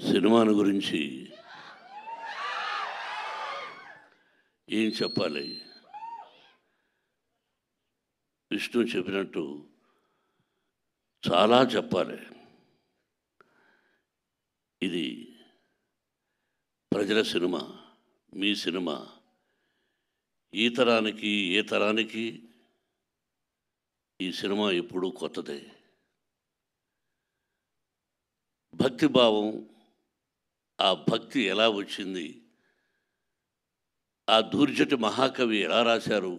సినిమాను గురించి ఏం చెప్పాలి? విష్ణు చెప్పినట్టు చాలా చెప్పాలి. ఇది ప్రజల సినిమా, మీ సినిమా. ఈ తరానికి ఏ తరానికి ఈ సినిమా ఎప్పుడూ కొత్తదే. భక్తిభావం, ఆ భక్తి ఎలా వచ్చింది, ఆ దూర్జటి మహాకవి ఎలా రాశారు,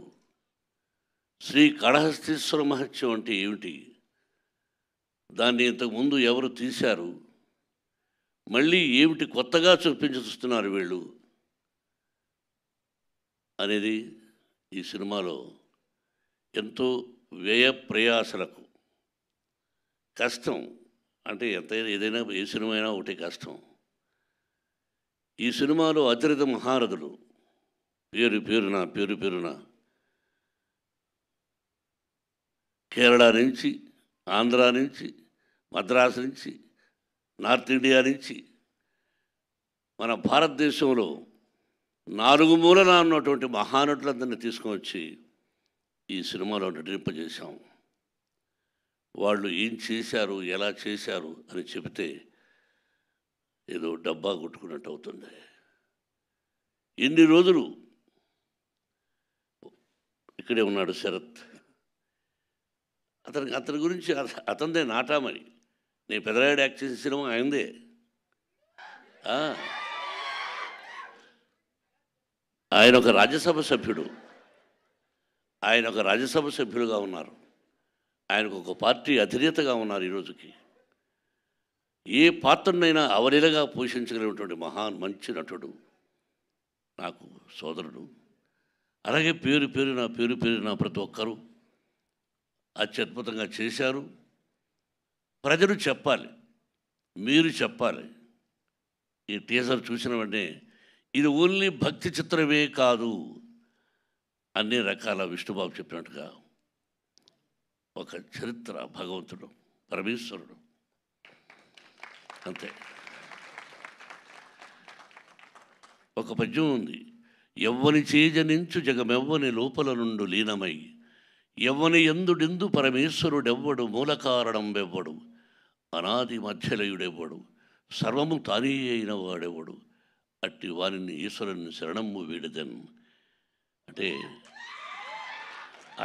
శ్రీ కాళహస్తీశ్వర మహత్యం అంటే ఏమిటి, దాన్ని ఇంతకుముందు ఎవరు తీశారు, మళ్ళీ ఏమిటి కొత్తగా చూస్తున్నారు వీళ్ళు అనేది ఈ సినిమాలో ఎంతో వ్యయ ప్రయాసలకు కష్టం. అంటే ఎంతైనా ఏదైనా ఏ సినిమా అయినా ఒకటి కష్టం. ఈ సినిమాలో అతిరథ మహారథులు పేరు పేరున కేరళ నుంచి, ఆంధ్ర నుంచి, మద్రాసు నుంచి, నార్త్ ఇండియా నుంచి, మన భారతదేశంలో 4 మూలన ఉన్నటువంటి మహానటులందరినీ తీసుకువచ్చి ఈ సినిమాలో నటింపజేశాం. వాళ్ళు ఏం చేశారు, ఎలా చేశారు అని చెబితే ఏదో డబ్బా కొట్టుకున్నట్టు అవుతుంది. ఎన్ని రోజులు ఇక్కడే ఉన్నాడు శరత్. అతని గురించి అతనిదే నాటామని. నేను పెదరాయుడు యాక్ట్ చేసిన సినిమా ఆయనదే. ఆయన ఒక రాజ్యసభ సభ్యుడుగా ఉన్నారు. ఆయనకు ఒక పార్టీ అధినేతగా ఉన్నారు. ఈరోజుకి ఏ పాత్రనైనా అవలీలగా పోషించగలిగినటువంటి మంచి నటుడు, నాకు సోదరుడు. అలాగే పేరు పేరున ప్రతి ఒక్కరూ అత్యద్భుతంగా చేశారు. ప్రజలు చెప్పాలి, మీరు చెప్పాలి. ఈ టీజర్ చూసిన వెంటనే ఇది ఓన్లీ భక్తి చిత్రమే కాదు, అన్ని రకాల విష్ణుబాబు చెప్పినట్టుగా ఒక చరిత్ర, భగవంతుడు, పరమేశ్వరుడు, అంతే. ఒక పద్యం ఉంది, ఎవ్వని చేజనించు జగమెవ్వని లోపల నుండు లీనమై, ఎవ్వని ఎందుడెందు పరమేశ్వరుడెవ్వడు, మూల కారణం వెవ్వడు, అనాది మధ్యలయుడెవ్వడు, సర్వము తానే అయిన వాడెవ్వడు, అట్టి వారిని ఈశ్వరుని శరణము వీడదన్. అంటే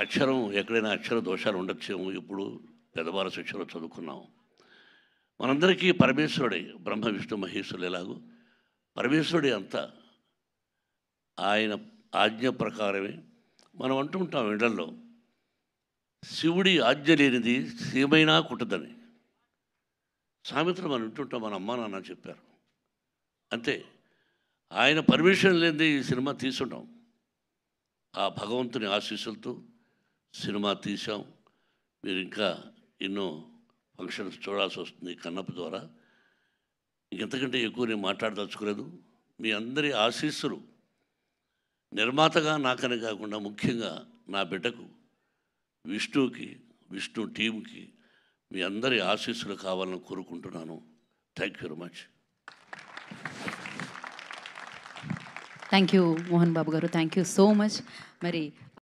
అక్షరం ఎక్కడైనా అక్షర దోషాలు ఉండొచ్చేమో. ఇప్పుడు పెద్దవాళ్ళ శిక్షలో చదువుకున్నాం. మనందరికీ పరమేశ్వరుడే, బ్రహ్మ విష్ణు మహేశ్వరులు ఎలాగో పరమేశ్వరుడే అంతా. ఆయన ఆజ్ఞ ప్రకారమే మనం అంటుంటాం ఇళ్లలో, శివుడి ఆజ్ఞ లేనిది సీమైనా కుట్టదని సామెతలు మనం వింటుంటాం. మన అమ్మా నాన్న చెప్పారు అంతే. ఆయన పర్మిషన్ లేనిది ఈ సినిమా తీసుంటాం. ఆ భగవంతుని ఆశీస్సులతో సినిమా తీసాం. మీరు ఇంకా ఎన్నో ఫంక్షన్స్ చూడాల్సి వస్తుంది కన్నప్ప ద్వారా. ఇంకెంతకంటే ఎక్కువ నేను మాట్లాడదలుచుకోలేదు. మీ అందరి ఆశీస్సులు నిర్మాతగా నాకని కాకుండా ముఖ్యంగా నా బిడ్డకు విష్ణుకి, విష్ణు టీంకి మీ అందరి ఆశీస్సులు కావాలని కోరుకుంటున్నాను. Thank you very much. Thank you Mohan Babu గారు, థ్యాంక్ యూ సో మచ్. మరి